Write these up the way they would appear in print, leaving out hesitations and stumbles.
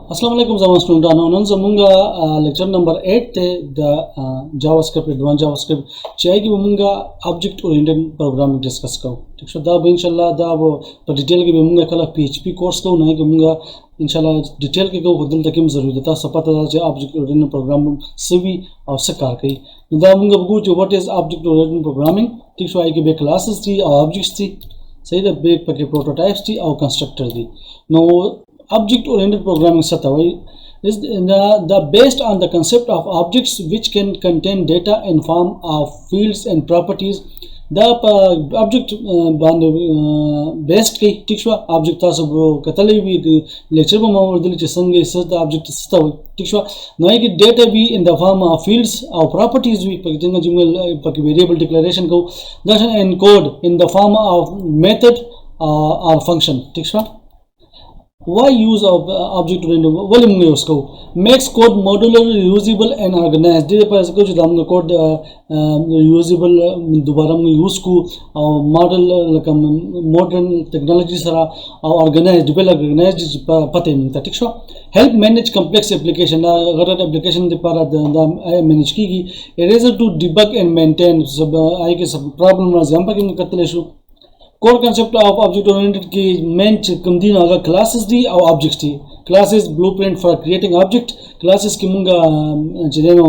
Assalamu alaikum zaman student anon zamunga lecture number 8 te the JavaScript Advance JavaScript chaygi munga object oriented programming discuss ko ठीक है दा इंशाल्लाह दा वो पर डिटेल के munga kala PHP course को नहीं के munga इंशाल्लाह डिटेल के को बदल तक हम जरूरत था सपता था object oriented programming सभी आवश्यक कार कई दा munga बगु जो what is object oriented programming ठीक है आई के बे classes थी objects थी सही दा बे पके prototypes थी और constructor थी no Object-oriented programming is based on the concept of objects which can contain data in form of fields and properties. The object based की ठीक है object था सब कतले भी lecture में मामूल दिल चेंगे इस the object था ठीक है नए की data भी in the form of fields और properties भी पकिंग जिम्मे पकि variable declaration को that encode in the form of method or function ठीक है Why use of object-oriented? Well, makes code modular, reusable, and organized. This is because we code reusable. दोबारा हम use को model like modern technology सारा organized, develop organized पते नहीं था ठीक है. Help manage complex application. अगर application दे पारा manage की eraser to debug and maintain सब आई के सब problem ना ज़्यादा कि कतले शु Core concept of object-oriented की main कंदीन आगा classes दी और objects दी classes blueprint for creating object classes की मुंगा जिन्हें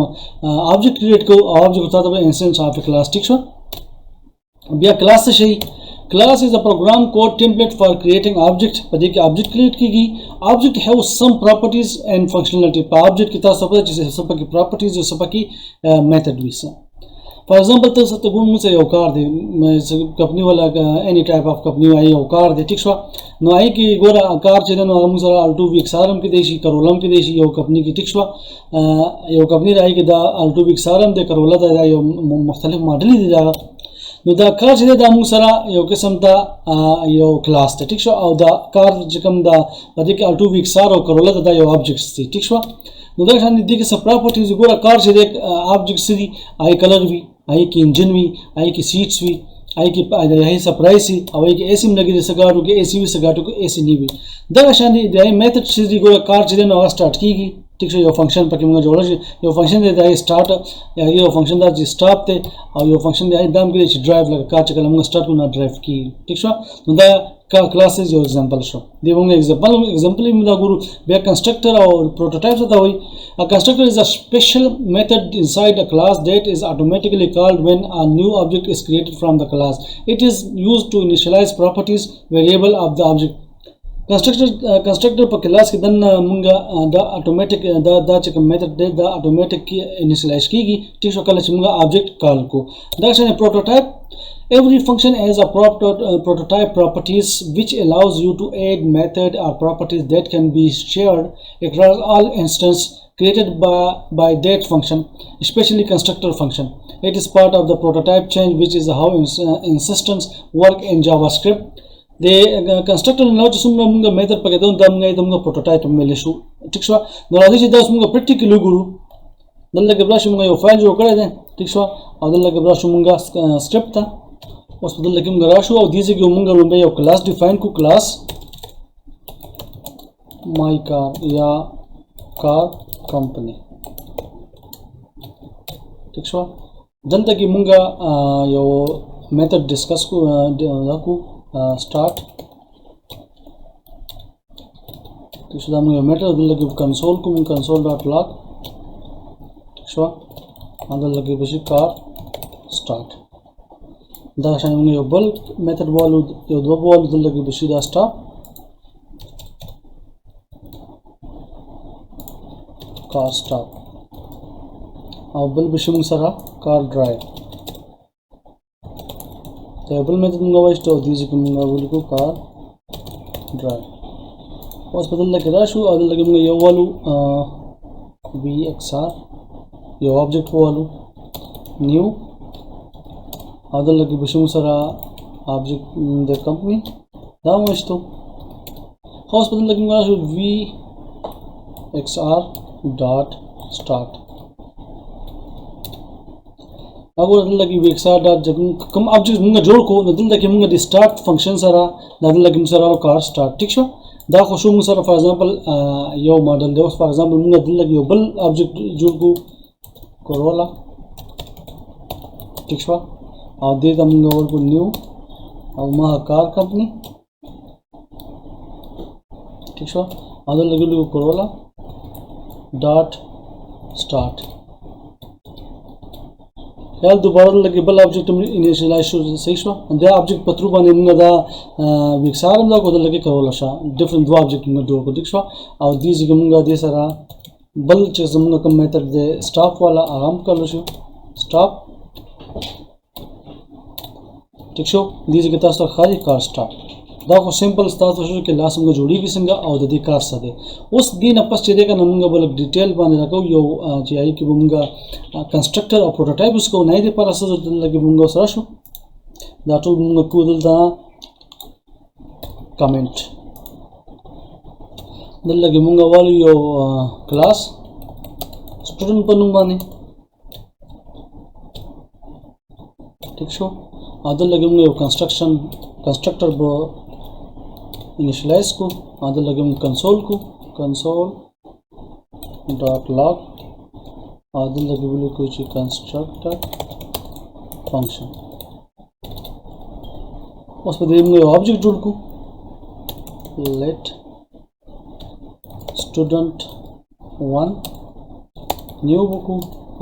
object create को object होता है instance of a class ठीक है अब यह class से शही class is a program code template for creating object पढ़े कि object create की गई object have some properties and functionality पर object की तरह सब जिसे सब की properties जो सब की method भी से For example, तो सत्य गुण मुझसे योकार दे मैं कंपनी वाला any type of company आई योकार दे ठीक है नो आई की गोरा कार चले नो हम सर अल्टू वीक सारम की देशी करोलम की देशी यो कंपनी की ठीक है यो कंपनी राई के दा अल्टू वीक सारम दे करोला दा यो मुख्तलिफ मॉडल ही दे जाएगा नो दा कार चले दा हम सर यो किस्म दा यो क्लास ठीक है और दा कार जिकम दा अधिक अल्टू वीक सारो करोला दा यो ऑब्जेक्ट्स थी ठीक है नो दा शान दी के सब प्रॉपर्टीज गोरा कार चले ऑब्जेक्ट्स दी आई कलर भी आई की इंजन भी आई की सीट्स भी आई की आई सरप्राइज ही और आई की एसी में लगी जैसे गाड़ू के एसी भी से गाड़ू को एसी नहीं भी दगा शांति दे मेथड सीधी को कार चले ना स्टार्ट की गई ठीक है यो फंक्शन पर कि मुझे जोड़ा यो फंक्शन दे दाई स्टार्ट या यो फंक्शन दा जी स्टॉप थे और यो फंक्शन दे दाम के लिए ड्राइव लगा कार चला मुझे स्टार्ट को ना ड्राइव की ठीक है तो दा का क्लासेस योर एग्जांपल शो दे होंगे एग्जांपल में दा गुरु बे कंस्ट्रक्टर और प्रोटोटाइप होता हुई a constructor is a special method inside a class that is automatically called when a new object is created from the class it is used to initialize properties variable of the object constructor पर class के दन मुंगा द automatic द check method दे द automatic की initialise की गई ठीक है कल मुंगा ऑब्जेक्ट कॉल को that's prototype Every function has a prototype properties which allows you to add method or properties that can be shared across all instances created by that function, especially constructor function. It is part of the prototype change, which is how instances work in JavaScript. The constructor now just munga method pa kedon dam ngai dam prototype में ले शु ठीक है ना राधी जी Das munga practical गुरु दल्ला के ब्राश munga यो फाइल जो करे दें ठीक है और दल्ला के ब्राश munga script था उस बदल लगे मुंगा राशु और दीजिए कि मुंगा रुंबे यो क्लास डिफाइन को क्लास माई कार या कार कंपनी ठीक है जनता की मुंगा यो मेथड डिस्कस को स्टार्ट ठीक है मुंगा मेथड लगे कंसोल को मुंगा console.log ठीक है अंदर लगे बसी कार स्टार्ट दाशान मुंगे यो बल्क मेथड वालू यो दो वालू दल लगी बशीदा स्टॉप कार स्टॉप और बल बशी सरा कार ड्राइव तो बल मेथड मुंगा वाइस तो दीजिए कि मुंगा बोल को कार ड्राइव उस बदल लगे राशु और दल लगे मुंगे यो वालू vxr यो ऑब्जेक्ट वालू न्यू अदर लगी बशुम सरा ऑब्जेक्ट द कंपनी दाम वस्तु खास बदल लगी मुझे vxr डॉट स्टार्ट अब अदल लगी vxr डॉट जब कम ऑब्जेक्ट मुझे जोड़ को अदल लगी मुझे द स्टार्ट फंक्शन सरा अदल लगी मुझे सरा कार स्टार्ट ठीक है دا خو شو موږ سره فار ایگزامپل یو ماډل دی. اوس فار ایگزامپل موږ دلته یو بل آبجیکټ جوړ کړو کورولا ٹھیک شو او دې ته موږ ورکو نیو او ما کار کمپنی ٹھیک شو او دلته لګو کورولا ډاټ سٹارټ. خیال دوباره لګي بل آبجیکټ انیشلایز شو صحیح شو. دا آبجیکټ په تر باندې موږ دا ویکسارم دا کوله لګي کوله شو ډیفرنٹ دوا آبجیکټ موږ جوړ کړو ٹھیک شو. او دې ځکه موږ دې سره بل چې زموږ کوم میتھډ دی سٹاپ والا آرام کړل شو سٹاپ ٹھیک شو. دې ځکه تاسو خالي کار سٹاپ دا خو سمپل تاسو شو کې لاس موږ جوړیږي څنګه او د دې کار څه دی. اوس دې نه پس چې دې کنه موږ بل ډیټیل باندې راکو یو چې آی کې موږ کنسټرکټر او پروټوټایپ اوس کو نه دې پر اساس لګي موږ سره شو دا ټول موږ کو دلته کمنټ دلته موږ والو یو کلاس سټوډنټ په نوم باندې ٹھیک شو. او دلته موږ یو کنسټرکټر به initialize को आदर लगे हम console को console dot log आदर लगे बोले कुछ constructor function उस पर देंगे ऑब्जेक्ट जोड़ को let student 1 new को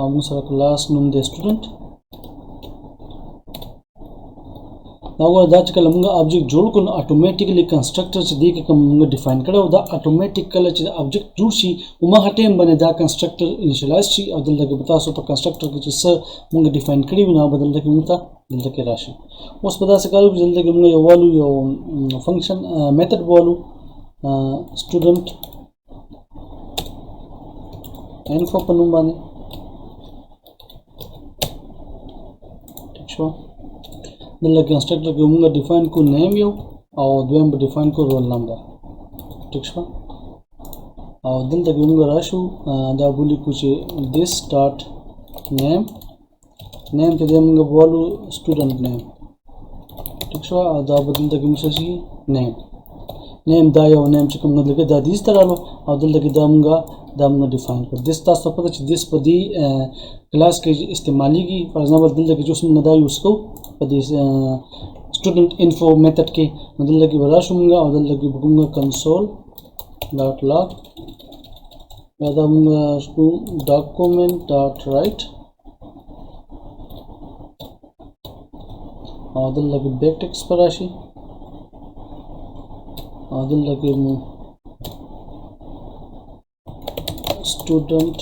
हम सारा क्लास नूम दे student دا ور دا چې کله موږ آبجیکټ جوړ کړو اتوماتیکلی کنسټرکټر چې دی کوم موږ ډیفاین کړو دا اتوماتیک کله چې آبجیکټ جوړ شي او ما هټیم باندې دا کنسټرکټر انیشلایز شي او دلته به تاسو په کنسټرکټر کې چې څه موږ ډیفاین کړی وي نه بدل کې موږ ته دلته کې راشي. اوس په داسې کارو کې دلته کې موږ یو والو یو فنکشن میتھډ والو سټوډنټ انفو په نوم باندې ٹھیک شو. دلته کنسټرکټر کې موږ ډیفاین کو نیم یو او دویم به ډیفاین کو رول نمبر ٹھیک شو. او دلته کې موږ راشو دا بولی کو چې this dot name ته موږ بولو student name ٹھیک شو. او دا بدلته کې موږ شي name دا یو نیم چې کوم دلته دا دیس ترالو او دلته کې دا موږ ډیفاین کړ. this تاسو پته چې this په دې کلاس کې استعماليږي. فار ایگزامپل دلته کې چې موږ دا یوز کوو په دې student info method کې دلته کې وراشو موږ او دلته کې موږ console dot log دا موږ شو document dot write او دلته کې back text پر راشي او دلته کې موږ student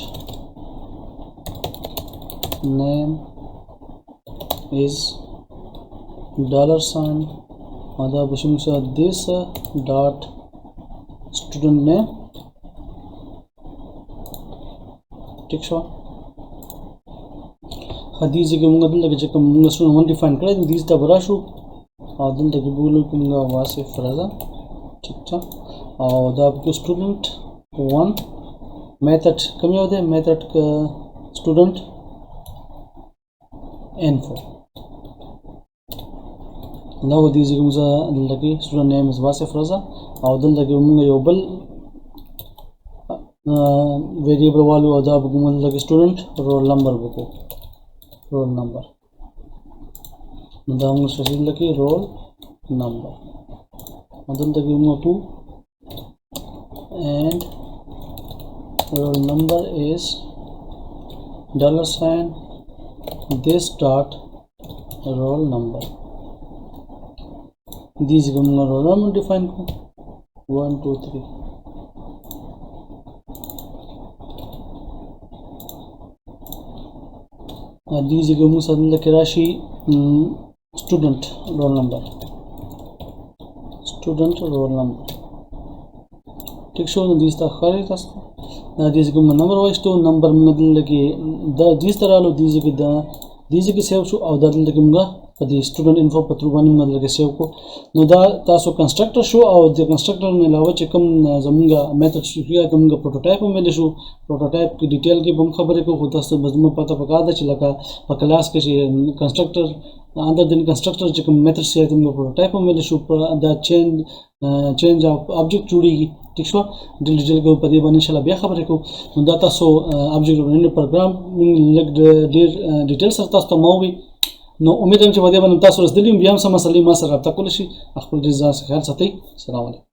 name is $sign और दा बशुम से this dot student name ठीक शो. हदीस के मुंगा दिल लगे जब मुंगा स्टूडेंट 1 डिफाइन करे दिस दा बरा शो और दिल लगे बोलो कि मुंगा वासे फ्राजा ठीक था. और दा को स्टूडेंट 1 मेथड कम होते मेथड का student info now these comes the student name is wasif raza او دلته موږ یو بل variable والو او دا موږ د student roll number وکړو roll number دا موږ څه لکه roll number او دلته موږ 2 and roll number is $sign this dot roll number these gumna roll number define ko 1 2 3 these gumna sadla kirashi student roll number ठीक show these ta khare tas these gumna number wise to number madin lagi da these taralo these ke da these ke save show और दल के मुंगा په دې سټوډنټ انفو په تر باندې موږ لګه سیو کو نو دا تاسو کنسټرکټر شو او د کنسټرکټر نه علاوه چې کوم زمونږه میثډ شو یا کومه پروتوټایپ هم ویل شو پروتوټایپ کې ډیټیل کې هم خبرې کو خو تاسو بزمه پته پکا ده چې لکه په کلاس کې چې کنسټرکټر under the constructor چې کوم میثډ سي ته موږ پروتوټایپ هم ویل شو دا چینج اف object جوړیږي ټیک شو ډیټیل کو په دې باندې ان شاء الله بیا خبرې کو نو دا تاسو object oriented programming لګ ډیر ډیټیل سره تاسو ته مو وي نو امید هم چې په دې باندې تاسو رسېدلی بیا هم سم مسلې ما سره رابطه کولی شي خپل ځان څخه خیال ساتئ. السلام علیکم.